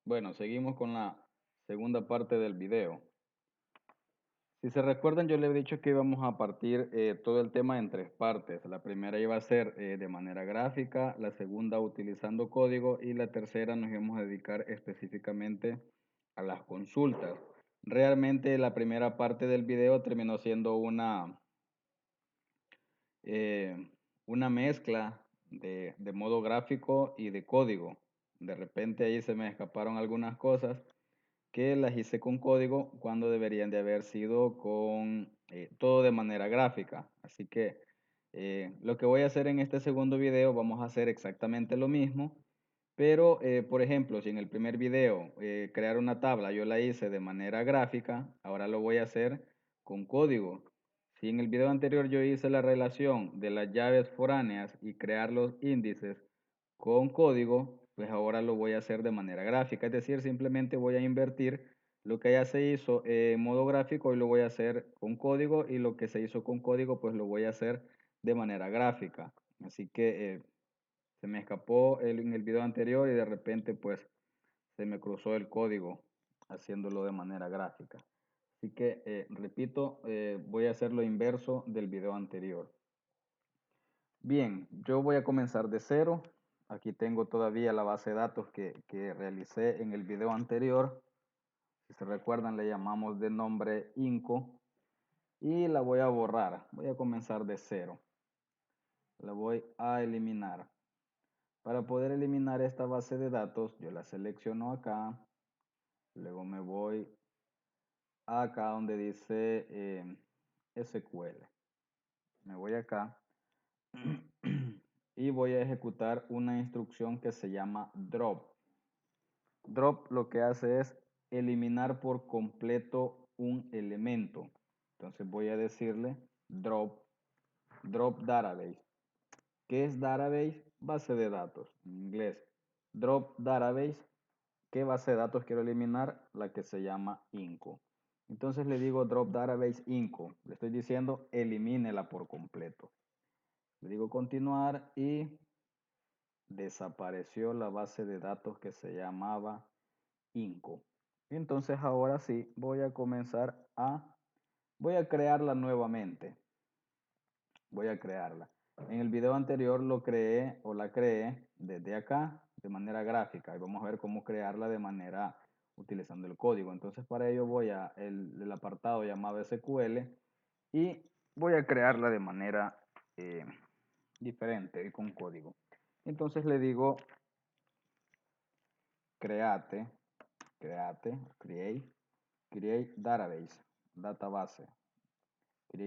Bueno, seguimos con la segunda parte del video. Si se recuerdan, yo les he dicho que íbamos a partir todo el tema en tres partes. La primera iba a ser de manera gráfica, la segunda utilizando código y la tercera nos íbamos a dedicar específicamente a las consultas. Realmente la primera parte del video terminó siendo una mezcla de modo gráfico y de código. De repente ahí se me escaparon algunas cosas que las hice con código cuando deberían de haber sido con todo de manera gráfica. Así que lo que voy a hacer en este segundo video, vamos a hacer exactamente lo mismo, pero por ejemplo, si en el primer video crear una tabla yo la hice de manera gráfica, ahora lo voy a hacer con código. Si en el video anterior yo hice la relación de las llaves foráneas y crear los índices con código, pues ahora lo voy a hacer de manera gráfica, es decir, simplemente voy a invertir lo que ya se hizo en modo gráfico y lo voy a hacer con código, y lo que se hizo con código pues lo voy a hacer de manera gráfica. Así que se me escapó en el video anterior y de repente pues se me cruzó el código haciéndolo de manera gráfica. Así que repito, voy a hacer lo inverso del video anterior. Bien, yo voy a comenzar de cero. Aquí tengo todavía la base de datos que realicé en el video anterior. Si se recuerdan, le llamamos de nombre INCO y la voy a borrar. Voy a comenzar de cero. La voy a eliminar. Para poder eliminar esta base de datos, yo la selecciono acá. Luego me voy acá donde dice SQL. Me voy acá y voy a ejecutar una instrucción que se llama drop. Drop lo que hace es eliminar por completo un elemento. Entonces voy a decirle drop database. ¿Qué es database? Base de datos en inglés. Drop database. ¿Qué base de datos quiero eliminar? La que se llama INCO. Entonces le digo drop database INCO. Le estoy diciendo elimínela por completo. Le digo continuar y desapareció la base de datos que se llamaba INCO. Entonces ahora sí voy a comenzar voy a crearla nuevamente. Voy a crearla. En el video anterior lo creé o la creé desde acá de manera gráfica y vamos a ver cómo crearla de manera utilizando el código. Entonces para ello voy a el apartado llamado SQL y voy a crearla de manera diferente y con código. Entonces le digo create, create database, create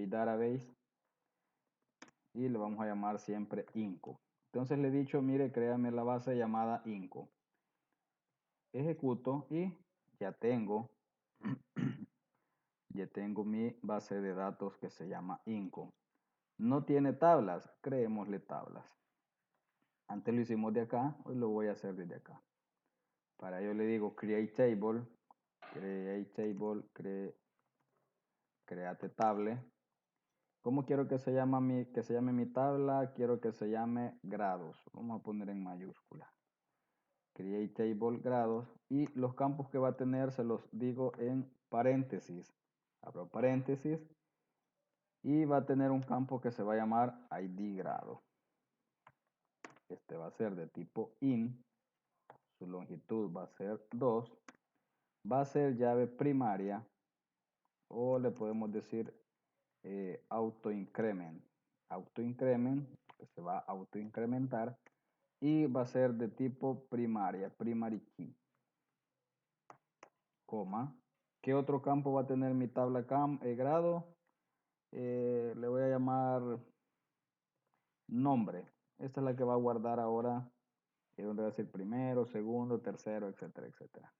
database y le vamos a llamar siempre INCO. Entonces le he dicho, mire, créame la base llamada INCO. Ejecuto y ya tengo, ya tengo mi base de datos que se llama INCO. No tiene tablas, creémosle tablas. Antes lo hicimos de acá, hoy lo voy a hacer desde acá. Para ello le digo create table, create table. ¿Cómo quiero que se llame mi tabla? Quiero que se llame grados. Vamos a poner en mayúscula. Create table grados. Y los campos que va a tener se los digo en paréntesis. Abro paréntesis. Y va a tener un campo que se va a llamar ID grado. Este va a ser de tipo in. Su longitud va a ser 2. Va a ser llave primaria. O le podemos decir auto increment, que se va a auto incrementar, y va a ser de tipo primaria, primary key, coma. ¿Qué otro campo va a tener mi tabla grado? Le voy a llamar nombre. Esta es la que va a guardar ahora, donde va a decir primero, segundo, tercero, etcétera, etcétera.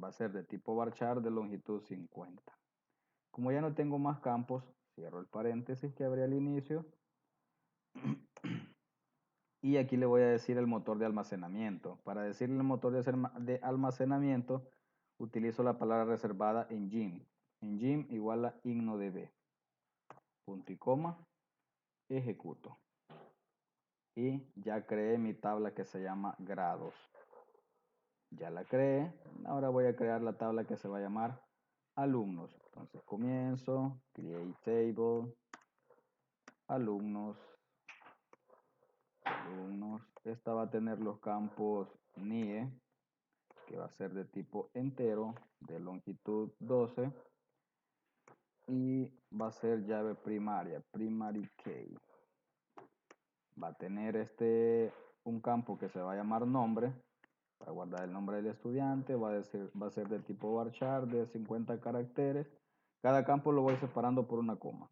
Va a ser de tipo varchar de longitud 50. Como ya no tengo más campos, cierro el paréntesis que abrí al inicio. Y aquí le voy a decir el motor de almacenamiento. Para decirle el motor de almacenamiento, utilizo la palabra reservada engine. Engine igual a InnoDB. Punto y coma. Ejecuto. Y ya creé mi tabla que se llama grados. Ya la creé. Ahora voy a crear la tabla que se va a llamar alumnos. Entonces comienzo, create table, alumnos, alumnos. Esta va a tener los campos NIE, que va a ser de tipo entero, de longitud 12. Y va a ser llave primaria, primary key. Va a tener un campo que se va a llamar nombre, para guardar el nombre del estudiante. Va a ser de tipo varchar de 50 caracteres. Cada campo lo voy separando por una coma.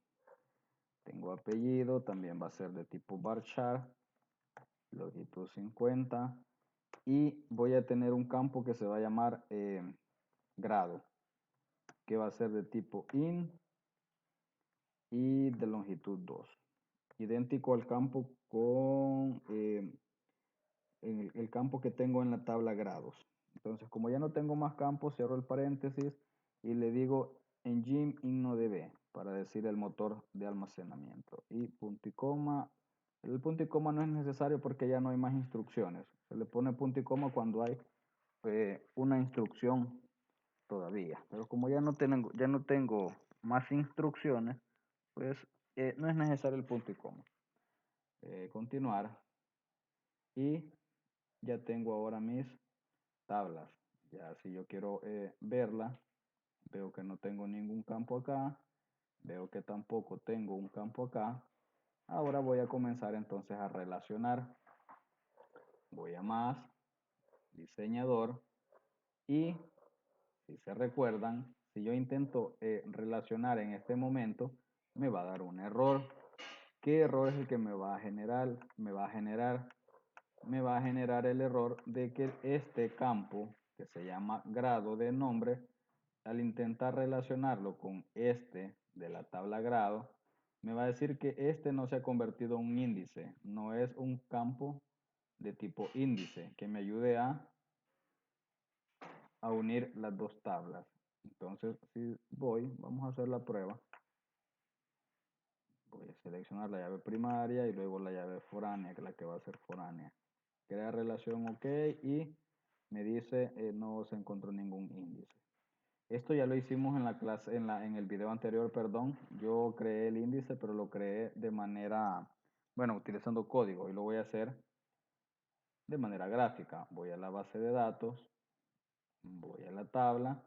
Tengo apellido, también va a ser de tipo varchar, longitud 50. Y voy a tener un campo que se va a llamar grado, que va a ser de tipo int y de longitud 2. Idéntico al campo con el campo que tengo en la tabla grados. Entonces, como ya no tengo más campos, cierro el paréntesis y le digo engine InnoDB para decir el motor de almacenamiento. Y punto y coma. El punto y coma no es necesario porque ya no hay más instrucciones. Se le pone punto y coma cuando hay una instrucción todavía. Pero como ya no tengo más instrucciones, pues no es necesario el punto y coma. Continuar. Y ya tengo ahora mis tablas. Ya si yo quiero verla, veo que no tengo ningún campo acá, veo que tampoco tengo un campo acá. Ahora voy a comenzar entonces a relacionar. Voy a más, diseñador, y si se recuerdan, si yo intento relacionar en este momento, me va a dar un error. ¿Qué error es el que me va a generar? Me va a generar el error de que este campo, que se llama grado de nombre, al intentar relacionarlo con este de la tabla grado, me va a decir que este no se ha convertido en un índice, no es un campo de tipo índice que me ayude a unir las dos tablas. Entonces, si vamos a hacer la prueba. Voy a seleccionar la llave primaria y luego la llave foránea, que es la que va a ser foránea. Crea relación OK y me dice no se encontró ningún índice. Esto ya lo hicimos en la clase, en el video anterior, perdón. Yo creé el índice, pero lo creé de manera, bueno, utilizando código y lo voy a hacer de manera gráfica. Voy a la base de datos, voy a la tabla,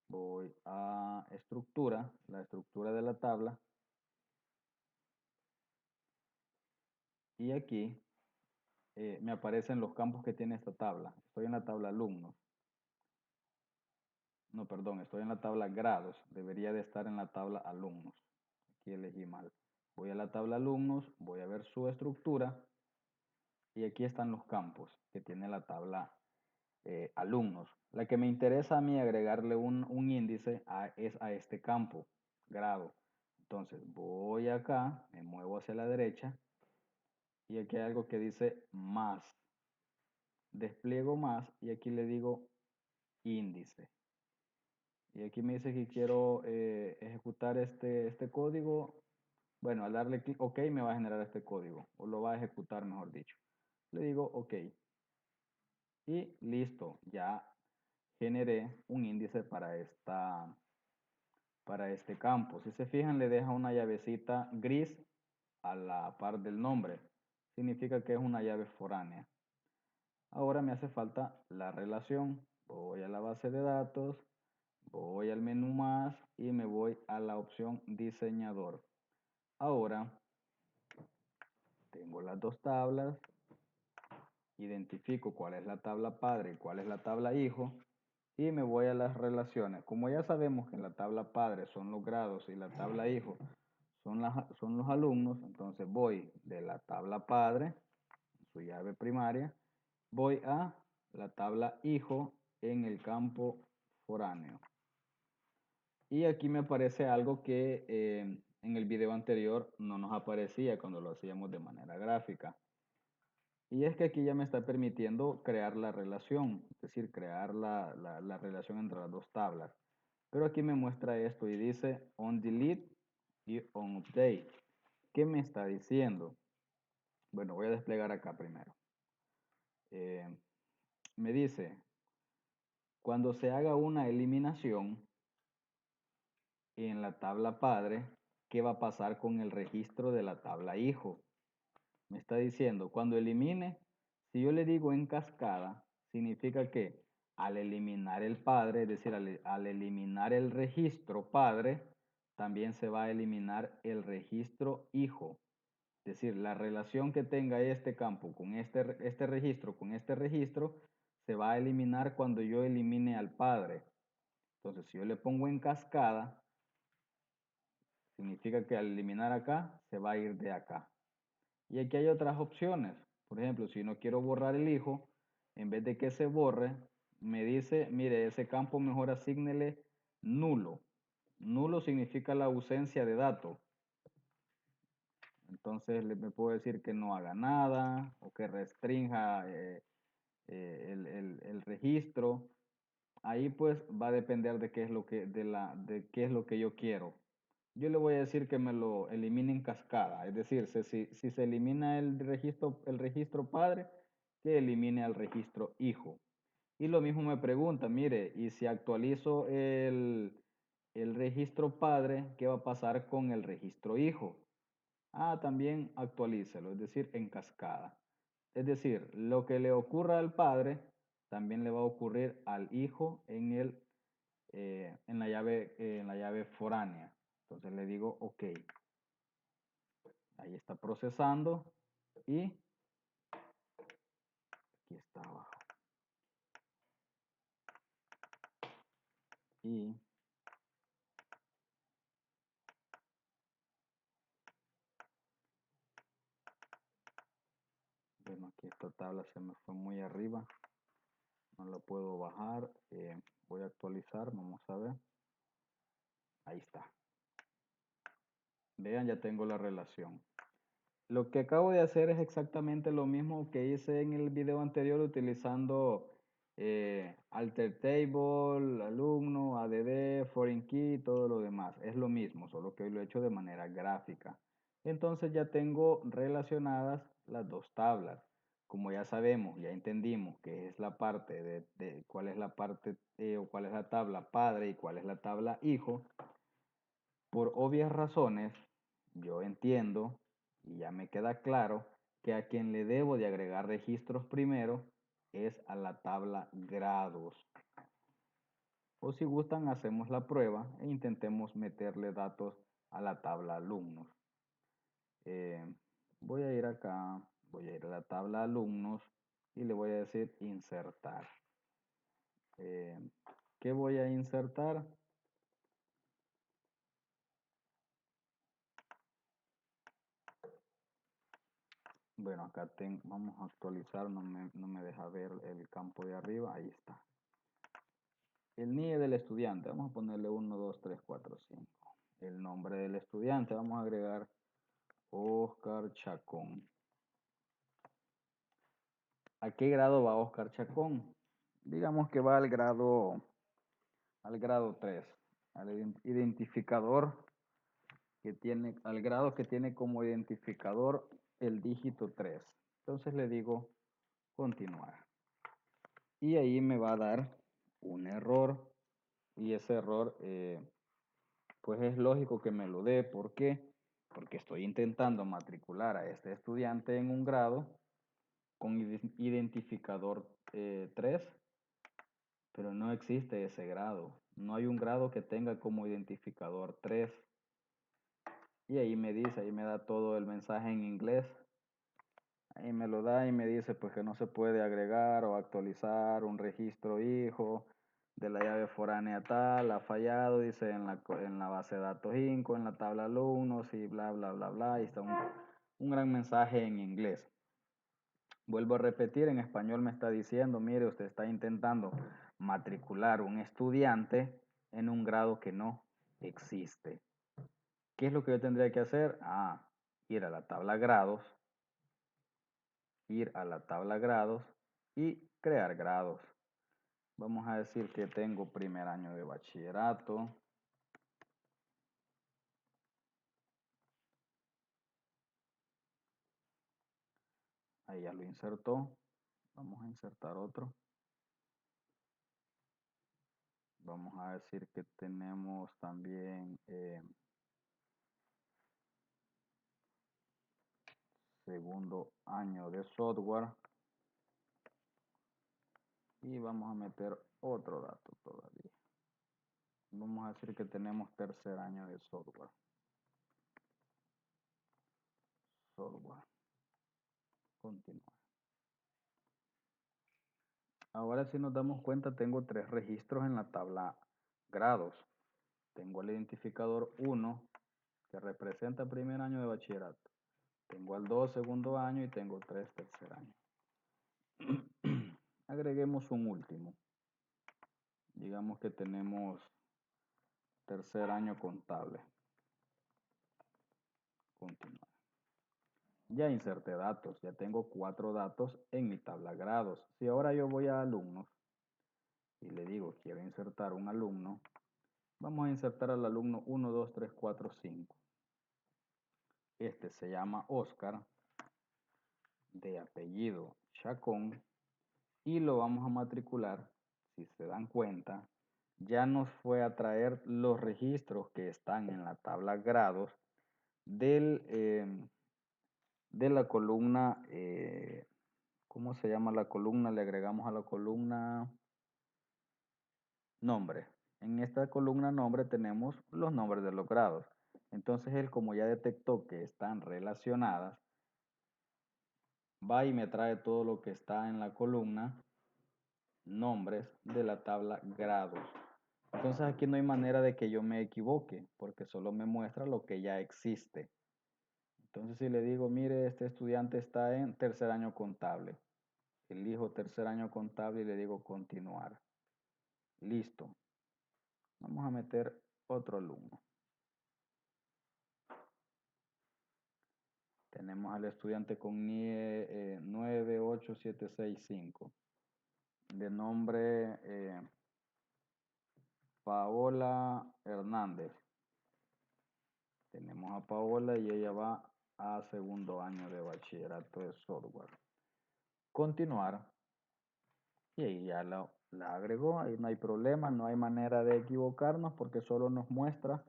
voy a estructura, la estructura de la tabla, y aquí me aparecen los campos que tiene esta tabla. Estoy en la tabla alumnos. No, perdón, estoy en la tabla grados. Debería de estar en la tabla alumnos. Aquí elegí mal. Voy a la tabla alumnos, voy a ver su estructura y aquí están los campos que tiene la tabla alumnos. La que me interesa a mí agregarle un índice es a este campo, grado. Entonces voy acá, me muevo hacia la derecha y aquí hay algo que dice más. Despliego más y aquí le digo índice. Y aquí me dice que quiero ejecutar este código. Bueno, al darle clic OK me va a generar este código, o lo va a ejecutar mejor dicho. Le digo OK. Y listo, ya generé un índice para este campo. Si se fijan, le deja una llavecita gris a la par del nombre. Significa que es una llave foránea. Ahora me hace falta la relación. Voy a la base de datos, voy al menú más y me voy a la opción diseñador. Ahora tengo las dos tablas, identifico cuál es la tabla padre y cuál es la tabla hijo y me voy a las relaciones. Como ya sabemos que la tabla padre son los grados y la tabla hijo son los alumnos, entonces voy de la tabla padre, su llave primaria, voy a la tabla hijo en el campo foráneo. Y aquí me aparece algo que en el video anterior no nos aparecía cuando lo hacíamos de manera gráfica. Y es que aquí ya me está permitiendo crear la relación, es decir, crear la relación entre las dos tablas. Pero aquí me muestra esto y dice on delete y on update. ¿qué me está diciendo? Bueno, voy a desplegar acá primero. Eh, Me dice, cuando se haga una eliminación en la tabla padre, ¿qué va a pasar con el registro de la tabla hijo? Me está diciendo, cuando elimine, si yo le digo en cascada, significa que al eliminar el padre, es decir, al eliminar el registro padre, también se va a eliminar el registro hijo. Es decir, la relación que tenga este campo con este registro, con este registro, se va a eliminar cuando yo elimine al padre. Entonces, si yo le pongo en cascada, significa que al eliminar acá, se va a ir de acá. Y aquí hay otras opciones. Por ejemplo, si no quiero borrar el hijo, en vez de que se borre, me dice, mire, ese campo mejor asígnele nulo. Nulo significa la ausencia de datos. Entonces me puedo decir que no haga nada o que restrinja el registro. Ahí pues va a depender de qué es lo que, de qué es lo que yo quiero. Yo le voy a decir que me lo elimine en cascada, es decir, si se elimina el registro padre, que elimine al registro hijo. Y lo mismo me pregunta, mire, y si actualizo el registro padre, ¿qué va a pasar con el registro hijo? Ah, también actualícelo, es decir, en cascada. Es decir, lo que le ocurra al padre, también le va a ocurrir al hijo en la llave foránea. Entonces le digo, ok, ahí está procesando y aquí está abajo. Y bueno, aquí esta tabla se me fue muy arriba, no la puedo bajar. Voy a actualizar, vamos a ver. Ahí está. Vean, ya tengo la relación. Lo que acabo de hacer es exactamente lo mismo que hice en el video anterior utilizando Alter Table, Alumno, ADD, Foreign Key, todo lo demás. Es lo mismo, solo que hoy lo he hecho de manera gráfica. Entonces ya tengo relacionadas las dos tablas. Como ya sabemos, ya entendimos que es la parte de cuál es la parte o cuál es la tabla padre y cuál es la tabla hijo. Por obvias razones, yo entiendo y ya me queda claro que a quien le debo de agregar registros primero es a la tabla grados. O si gustan, hacemos la prueba e intentemos meterle datos a la tabla alumnos. Eh, Voy a ir acá, voy a ir a la tabla alumnos y le voy a decir insertar. ¿Qué voy a insertar? Bueno, acá vamos a actualizar, no me deja ver el campo de arriba, ahí está. El NIE del estudiante, vamos a ponerle 1, 2, 3, 4, 5. El nombre del estudiante, vamos a agregar Oscar Chacón. ¿A qué grado va Oscar Chacón? Digamos que va al grado 3, al identificador que tiene, al grado que tiene como identificador el dígito 3. Entonces le digo continuar. Y ahí me va a dar un error. Y ese error, pues es lógico que me lo dé. ¿Por qué? Porque estoy intentando matricular a este estudiante en un grado con identificador 3, pero no existe ese grado. No hay un grado que tenga como identificador 3. Y ahí me dice, ahí me da todo el mensaje en inglés. Ahí me lo da y me dice pues que no se puede agregar o actualizar un registro hijo de la llave foránea tal, ha fallado, dice en la base de datos INCO, en la tabla alumnos y bla, bla, bla, bla. Y está un gran mensaje en inglés. Vuelvo a repetir, en español me está diciendo, mire, usted está intentando matricular un estudiante en un grado que no existe. ¿Qué es lo que yo tendría que hacer? Ir a la tabla grados, ir a la tabla grados y crear grados. Vamos a decir que tengo primer año de bachillerato. Ahí ya lo insertó. Vamos a insertar otro. Vamos a decir que tenemos también segundo año de software. Y vamos a meter otro dato todavía. Vamos a decir que tenemos tercer año de software. Continuar. Ahora si nos damos cuenta, tengo 3 registros en la tabla grados. Tengo el identificador 1, que representa primer año de bachillerato. Tengo al 2 segundo año y tengo 3 tercer año. Agreguemos un último. Digamos que tenemos tercer año contable. Continuar. Ya inserté datos, ya tengo 4 datos en mi tabla grados. Si ahora yo voy a alumnos y le digo quiero insertar un alumno, vamos a insertar al alumno 1, 2, 3, 4, 5. Este se llama Oscar, de apellido Chacón, y lo vamos a matricular. Si se dan cuenta, ya nos fue a traer los registros que están en la tabla grados de la columna, ¿cómo se llama la columna? Le agregamos a la columna nombre. En esta columna nombre tenemos los nombres de los grados. Entonces él, como ya detectó que están relacionadas, va y me trae todo lo que está en la columna nombres de la tabla grados. Entonces aquí no hay manera de que yo me equivoque, porque solo me muestra lo que ya existe. Entonces si le digo, mire, este estudiante está en tercer año contable, elijo tercer año contable y le digo continuar. Listo. Vamos a meter otro alumno. Tenemos al estudiante con NIE 98765. De nombre Paola Hernández. Tenemos a Paola y ella va a segundo año de bachillerato de software. Continuar. Y ahí ya la agregó, ahí no hay problema, no hay manera de equivocarnos porque solo nos muestra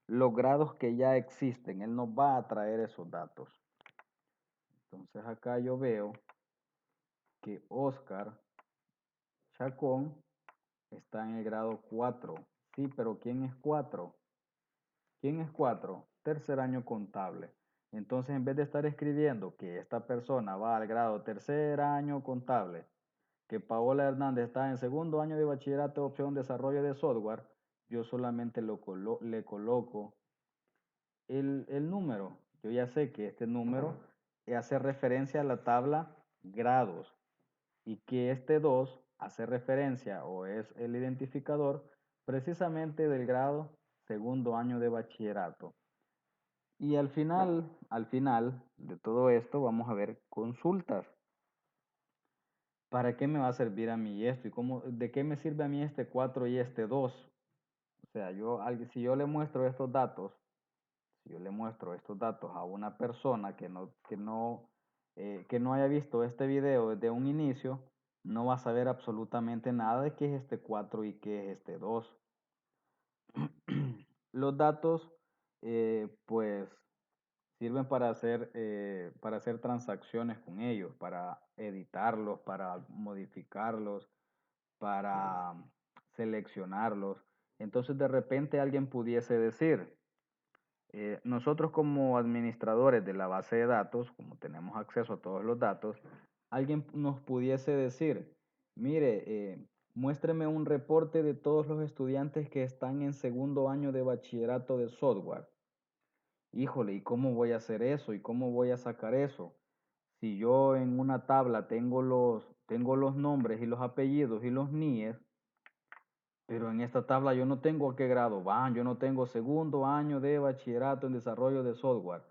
los grados que ya existen. Él nos va a traer esos datos. Entonces acá yo veo que Oscar Chacón está en el grado 4. Sí, pero ¿quién es 4? ¿Quién es 4? Tercer año contable. Entonces, en vez de estar escribiendo que esta persona va al grado tercer año contable, que Paola Hernández está en segundo año de bachillerato opción desarrollo de software, yo solamente le coloco el número. Yo ya sé que este número hace referencia a la tabla grados y que este 2 hace referencia o es el identificador precisamente del grado segundo año de bachillerato. Y al final de todo esto vamos a ver consultas. ¿Para qué me va a servir a mí esto? ¿Y cómo, de qué me sirve a mí este 4 y este 2? O sea, si yo le muestro estos datos, si yo le muestro estos datos a una persona que no haya visto este video desde un inicio, no va a saber absolutamente nada de qué es este 4 y qué es este 2. Los datos, pues, sirven para hacer transacciones con ellos, para editarlos, para modificarlos, para seleccionarlos. Entonces, de repente alguien pudiese decir, nosotros como administradores de la base de datos, como tenemos acceso a todos los datos, alguien nos pudiese decir, mire, muéstreme un reporte de todos los estudiantes que están en segundo año de bachillerato de software. Híjole, ¿y cómo voy a hacer eso? ¿Y cómo voy a sacar eso? Si yo en una tabla tengo los nombres y los apellidos y los NIEs, pero en esta tabla yo no tengo a qué grado van, yo no tengo segundo año de bachillerato en desarrollo de software.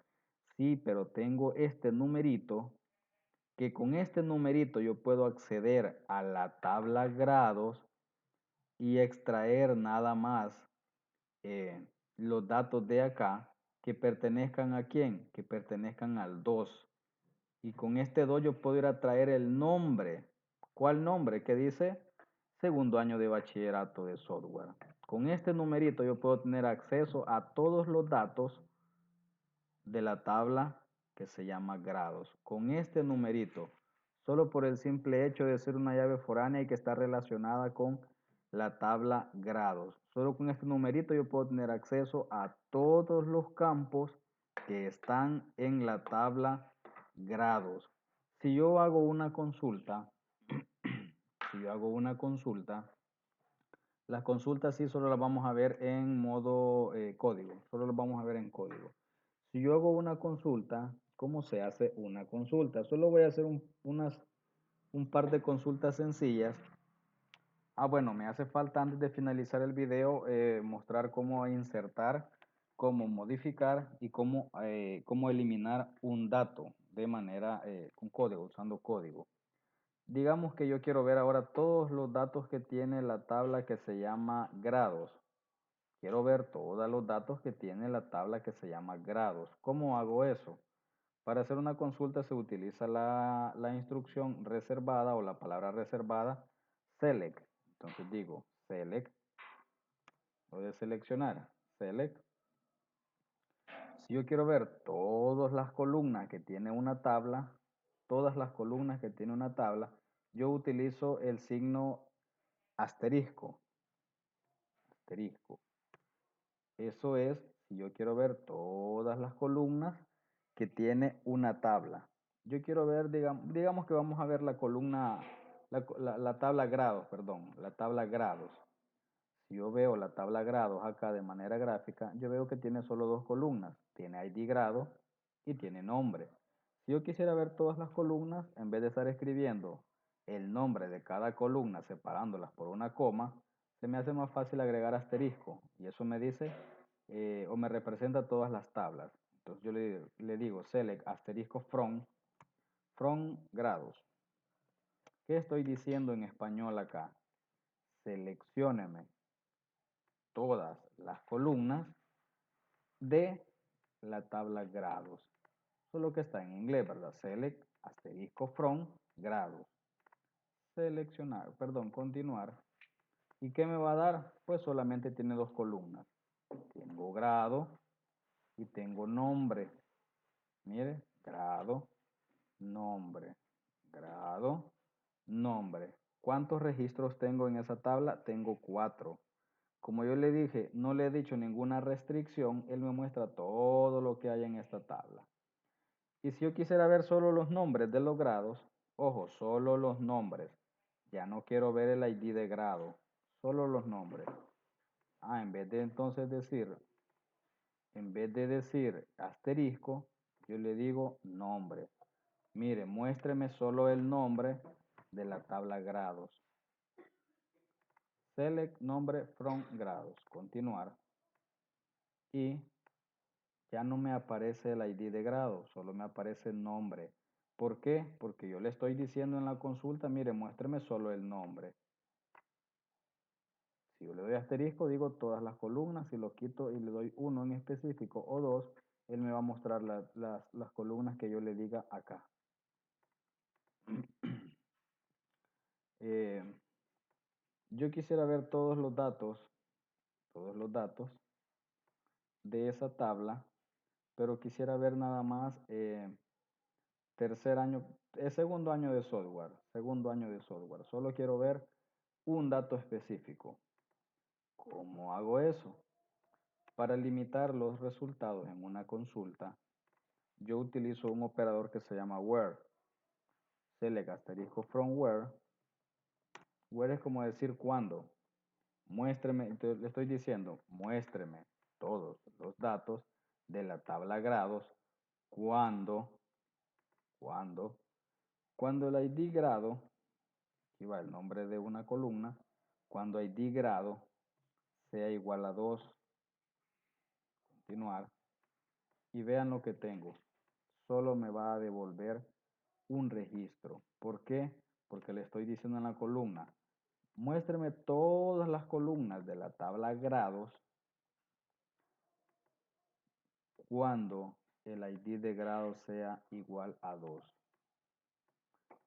Sí, pero tengo este numerito, que con este numerito yo puedo acceder a la tabla grados y extraer nada más los datos de acá que pertenezcan a quién, que pertenezcan al 2. Y con este 2 yo puedo ir a traer el nombre. ¿Cuál nombre? Que dice segundo año de bachillerato de software. Con este numerito yo puedo tener acceso a todos los datos de la tabla que se llama grados. Con este numerito, solo por el simple hecho de ser una llave foránea y que está relacionada con la tabla grados. Solo con este numerito yo puedo tener acceso a todos los campos que están en la tabla grados. Si yo hago una consulta, si yo hago una consulta, las consultas sí solo las vamos a ver en modo código, solo las vamos a ver en código. Si yo hago una consulta, ¿cómo se hace una consulta? Solo voy a hacer un par de consultas sencillas. Bueno, me hace falta antes de finalizar el video mostrar cómo insertar, cómo modificar y cómo eliminar un dato de manera con código, usando código. Digamos que yo quiero ver ahora todos los datos que tiene la tabla que se llama grados. Quiero ver todos los datos que tiene la tabla que se llama grados. ¿Cómo hago eso? Para hacer una consulta se utiliza la instrucción reservada o la palabra reservada select. Entonces digo select, voy a seleccionar select. Si yo quiero ver todas las columnas que tiene una tabla, todas las columnas que tiene una tabla, yo utilizo el signo asterisco. Asterisco. Eso es si yo quiero ver todas las columnas que tiene una tabla. Yo quiero ver, digamos que vamos a ver la columna, la tabla grados, perdón, la tabla grados. Si yo veo la tabla grados acá de manera gráfica, yo veo que tiene solo dos columnas. Tiene ID grado y tiene nombre. Si yo quisiera ver todas las columnas, en vez de estar escribiendo el nombre de cada columna separándolas por una coma, se me hace más fácil agregar asterisco. Y eso me dice o me representa todas las tablas. Entonces yo le digo select asterisco from grados. ¿Qué estoy diciendo en español acá? Seleccióneme todas las columnas de la tabla grados. Solo que está en inglés, ¿verdad? Select asterisco from grados. Seleccionar, perdón, continuar. ¿Y qué me va a dar? Pues solamente tiene dos columnas. Tengo grado y tengo nombre. Mire, grado, nombre, grado, nombre. ¿Cuántos registros tengo en esa tabla? Tengo 4. Como yo le dije, no le he dicho ninguna restricción, él me muestra todo lo que hay en esta tabla. Y si yo quisiera ver solo los nombres de los grados, ojo, solo los nombres. Ya no quiero ver el ID de grado, solo los nombres. En vez de entonces decir, en vez de decir asterisco, yo le digo nombre. Mire, muéstreme solo el nombre de la tabla grados. Select nombre from grados. Continuar. Y ya no me aparece el ID de grado, solo me aparece el nombre. ¿Por qué? Porque yo le estoy diciendo en la consulta, mire, muéstreme solo el nombre. Si yo le doy asterisco, digo todas las columnas. Si lo quito y le doy uno en específico o dos, él me va a mostrar las columnas que yo le diga acá. Eh, yo quisiera ver todos los datos de esa tabla, pero quisiera ver nada más tercer año, segundo año de software, segundo año de software. Solo quiero ver un dato específico. ¿Cómo hago eso? Para limitar los resultados en una consulta, yo utilizo un operador que se llama where. Select asterisco from where. Where es como decir cuándo. Muéstreme, entonces le estoy diciendo, muéstreme todos los datos de la tabla grados cuando, cuando el ID grado, aquí va el nombre de una columna, cuando ID grado sea igual a 2, continuar, y vean lo que tengo. Solo me va a devolver un registro. ¿Por qué? Porque le estoy diciendo en la columna, muéstreme todas las columnas de la tabla grados cuando el ID de grado sea igual a 2.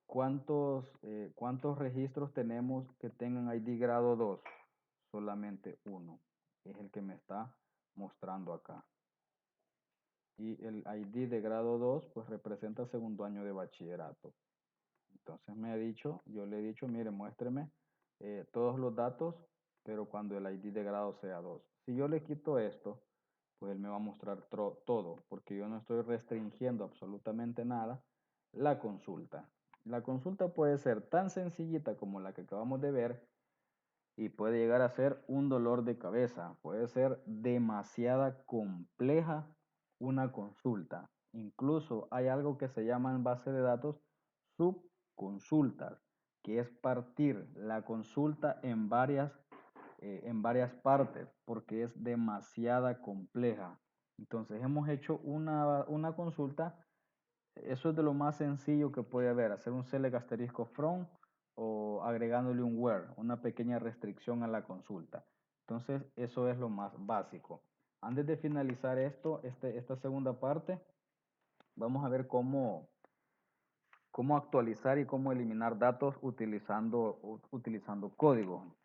¿Cuántos registros tenemos que tengan ID grado 2? Solamente uno. Es el que me está mostrando acá. Y el ID de grado 2 pues representa segundo año de bachillerato. Entonces yo le he dicho, mire, muéstreme todos los datos, pero cuando el ID de grado sea 2. Si yo le quito esto, pues él me va a mostrar todo, porque yo no estoy restringiendo absolutamente nada la consulta. La consulta puede ser tan sencillita como la que acabamos de ver y puede llegar a ser un dolor de cabeza. Puede ser demasiada compleja una consulta. Incluso hay algo que se llama en base de datos subconsultas, que es partir la consulta en varias partes, porque es demasiada compleja. Entonces hemos hecho una consulta, eso es de lo más sencillo que puede haber, hacer un select asterisco from o agregándole un where, una pequeña restricción a la consulta. Entonces eso es lo más básico. Antes de finalizar esta segunda parte, vamos a ver cómo actualizar y cómo eliminar datos utilizando código.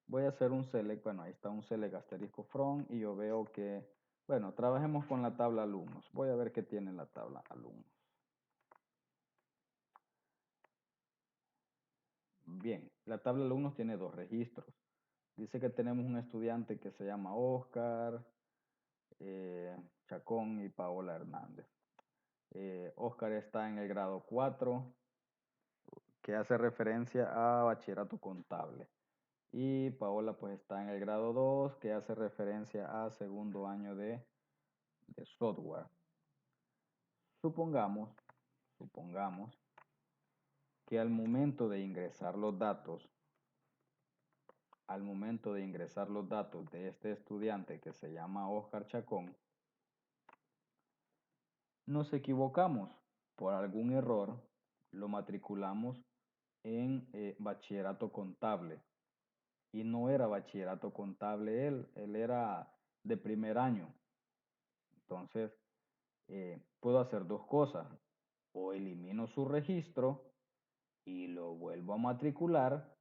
Voy a hacer un select, bueno, ahí está un select asterisco from y yo veo que, bueno, trabajemos con la tabla alumnos. Voy a ver qué tiene la tabla alumnos. Bien, la tabla alumnos tiene dos registros. Dice que tenemos un estudiante que se llama Oscar, Chacón y Paola Hernández. Oscar está en el grado 4, que hace referencia a bachillerato contable. Y Paola pues está en el grado 2, que hace referencia a segundo año de software. Supongamos que al momento de ingresar los datos de este estudiante que se llama Oscar Chacón, nos equivocamos por algún error, lo matriculamos en bachillerato contable. Y no era bachillerato contable él era de primer año. Entonces, puedo hacer dos cosas. O elimino su registro y lo vuelvo a matricular,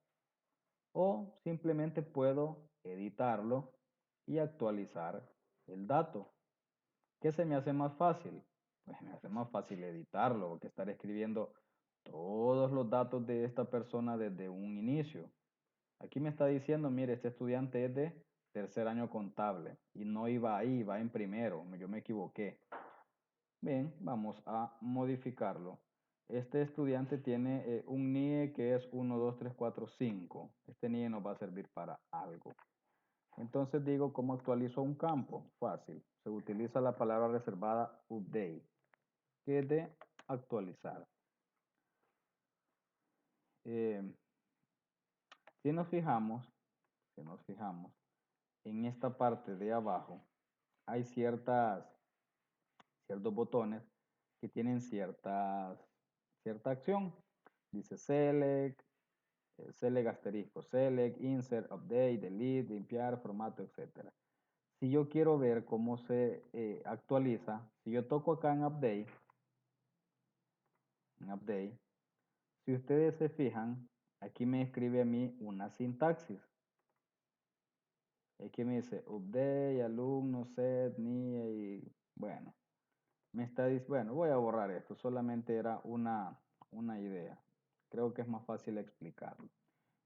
o simplemente puedo editarlo y actualizar el dato. ¿Qué se me hace más fácil? Pues me hace más fácil editarlo que estar escribiendo todos los datos de esta persona desde un inicio. Aquí me está diciendo, mire, este estudiante es de tercer año contable y no iba ahí, va en primero, yo me equivoqué. Bien, vamos a modificarlo. Este estudiante tiene un NIE que es 1, 2, 3, 4, 5. Este NIE nos va a servir para algo. Entonces digo, ¿cómo actualizo un campo? Fácil. Se utiliza la palabra reservada update, que es de actualizar. Eh, si nos fijamos, en esta parte de abajo hay ciertos botones que tienen cierta acción. Dice select, select asterisco, select, insert, update, delete, limpiar, formato, etc. Si yo quiero ver cómo se actualiza, si yo toco acá en update, si ustedes se fijan, aquí me escribe a mí una sintaxis. Aquí me dice update, alumno, set, NIE y bueno, bueno, voy a borrar esto, solamente era una idea. Creo que es más fácil explicarlo.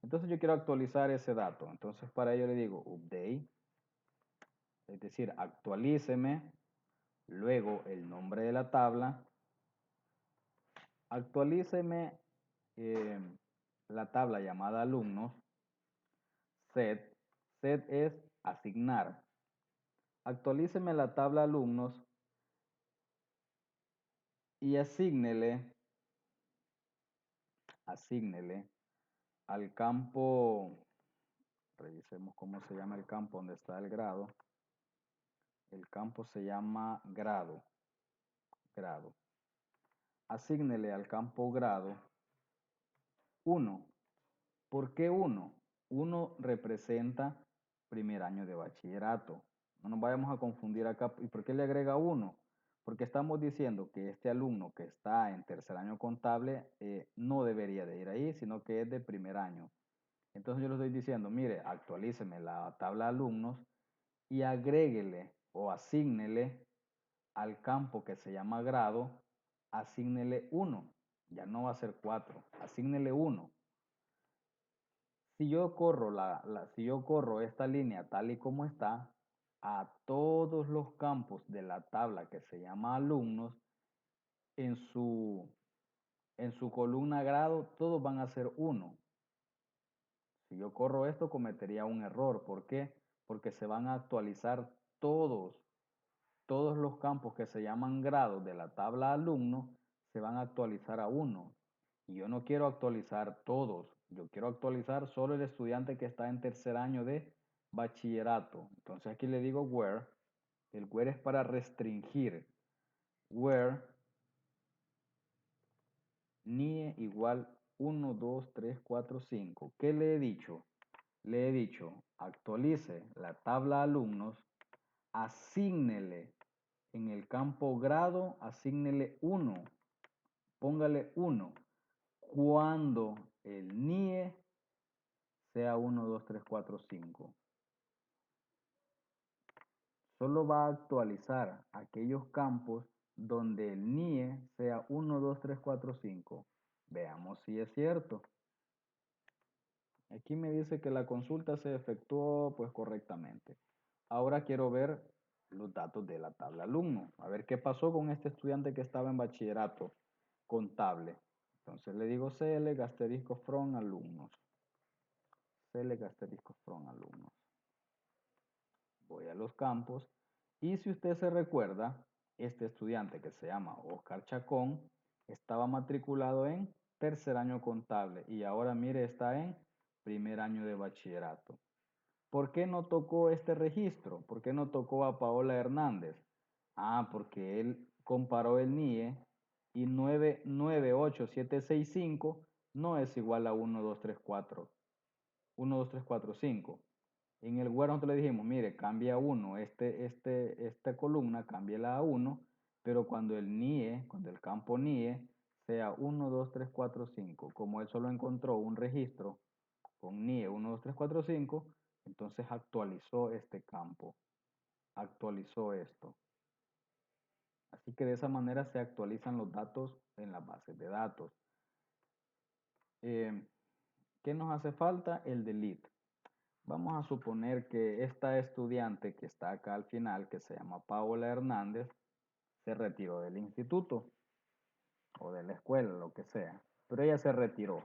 Entonces yo quiero actualizar ese dato. Entonces para ello le digo update, es decir, actualíceme, luego el nombre de la tabla, actualíceme la tabla llamada alumnos, set, set es asignar. Actualíceme la tabla alumnos y asígnele al campo, revisemos cómo se llama el campo donde está el grado. El campo se llama grado. Asígnele al campo grado 1. ¿Por qué 1? 1 representa primer año de bachillerato. No nos vayamos a confundir acá. ¿Y por qué le agrega 1? Porque estamos diciendo que este alumno que está en tercer año contable no debería de ir ahí, sino que es de primer año. Entonces yo le estoy diciendo, mire, actualíceme la tabla de alumnos y agréguele o asígnele al campo que se llama grado, asígnele 1. Ya no va a ser 4, asígnele 1. Si yo corro, si yo corro esta línea tal y como está, a todos los campos de la tabla que se llama alumnos, en su, en su columna grado, todos van a ser 1. Si yo corro esto, cometería un error. ¿Por qué? Porque se van a actualizar todos los campos que se llaman grados de la tabla alumno, se van a actualizar a 1. Y yo no quiero actualizar todos, yo quiero actualizar solo el estudiante que está en tercer año de bachillerato. Entonces aquí le digo where, el where es para restringir, where NIE igual 1, 2, 3, 4, 5. ¿Qué le he dicho? Le he dicho, actualice la tabla alumnos, asígnele en el campo grado, asígnele 1, póngale 1. Cuando el NIE sea 1, 2, 3, 4, 5. Solo va a actualizar aquellos campos donde el NIE sea 1, 2, 3, 4, 5. Veamos si es cierto. Aquí me dice que la consulta se efectuó pues correctamente. Ahora quiero ver los datos de la tabla alumno. A ver qué pasó con este estudiante que estaba en bachillerato contable. Entonces le digo select asterisco from alumnos. Select asterisco from alumnos. Voy a los campos. Y si usted se recuerda, este estudiante que se llama Oscar Chacón estaba matriculado en tercer año contable y ahora mire está en primer año de bachillerato. ¿Por qué no tocó este registro? ¿Por qué no tocó a Paola Hernández? Ah, porque él comparó el NIE y 998765 no es igual a 1234. 12345. En el Word nosotros le dijimos, mire, cambia 1, esta columna, cámbiala a 1, pero cuando el NIE, cuando el campo NIE sea 1, 2, 3, 4, 5, como él solo encontró un registro con NIE 1, 2, 3, 4, 5, entonces actualizó este campo, actualizó esto. Así que de esa manera se actualizan los datos en las bases de datos. ¿Qué nos hace falta? El delete. Vamos a suponer que esta estudiante que está acá al final, que se llama Paola Hernández, se retiró del instituto o de la escuela, lo que sea. Pero ella se retiró.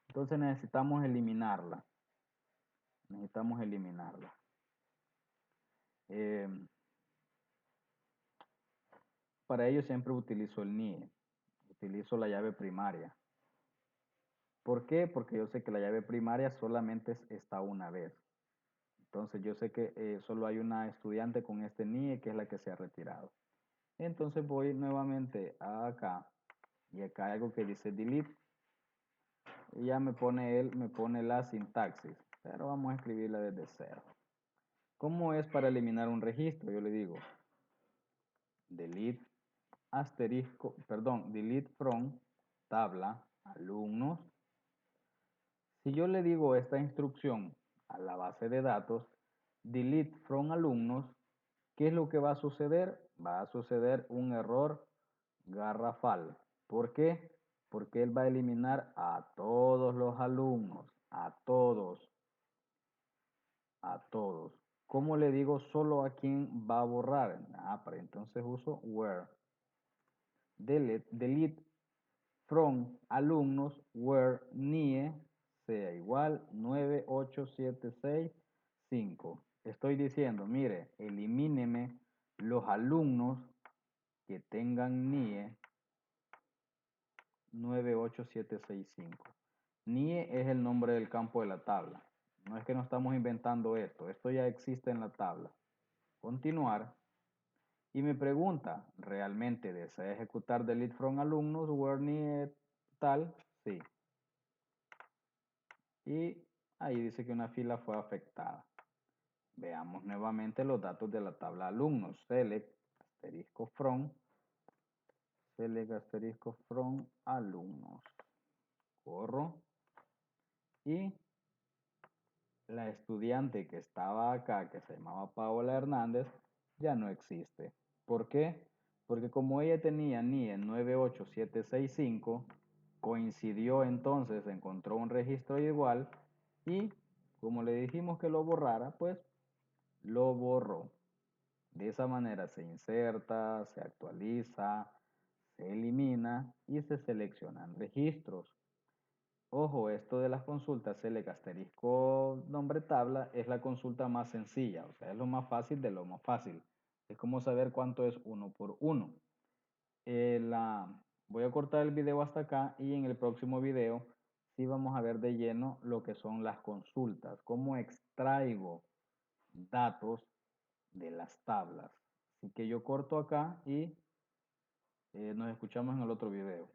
Entonces necesitamos eliminarla. Necesitamos eliminarla. Eh, para ello siempre utilizo el NIE. Utilizo la llave primaria. ¿Por qué? Porque yo sé que la llave primaria solamente está una vez. Entonces yo sé que solo hay una estudiante con este NIE que es la que se ha retirado. Entonces voy nuevamente a acá y acá hay algo que dice delete y ya me pone la sintaxis, pero vamos a escribirla desde cero. ¿Cómo es para eliminar un registro? Yo le digo delete asterisco, perdón, delete from tabla alumnos. Si yo le digo esta instrucción a la base de datos, delete from alumnos, ¿qué es lo que va a suceder? Va a suceder un error garrafal. ¿Por qué? Porque él va a eliminar a todos los alumnos, a todos, a todos. ¿Cómo le digo solo a quién va a borrar? Ah, pero entonces uso where. Delete from alumnos where NIE sea igual 98765. Estoy diciendo, mire, elimíneme los alumnos que tengan NIE 98765. NIE es el nombre del campo de la tabla. No es que no estamos inventando esto ya existe en la tabla. Continuar. Y me pregunta, ¿realmente desea ejecutar delete from alumnos where NIE tal? Sí. Y ahí dice que una fila fue afectada. Veamos nuevamente los datos de la tabla alumnos. Select, asterisco from, select asterisco from alumnos. Corro. Y la estudiante que estaba acá, que se llamaba Paola Hernández, ya no existe. ¿Por qué? Porque como ella tenía NIE 98765, coincidió entonces, encontró un registro igual y como le dijimos que lo borrara, pues lo borró. De esa manera se inserta, se actualiza, se elimina y se seleccionan registros. Ojo, esto de las consultas select asterisco nombre tabla es la consulta más sencilla, o sea, es lo más fácil de lo más fácil. Es como saber cuánto es uno por uno. Voy a cortar el video hasta acá y en el próximo video sí vamos a ver de lleno lo que son las consultas, cómo extraigo datos de las tablas. Así que yo corto acá y nos escuchamos en el otro video.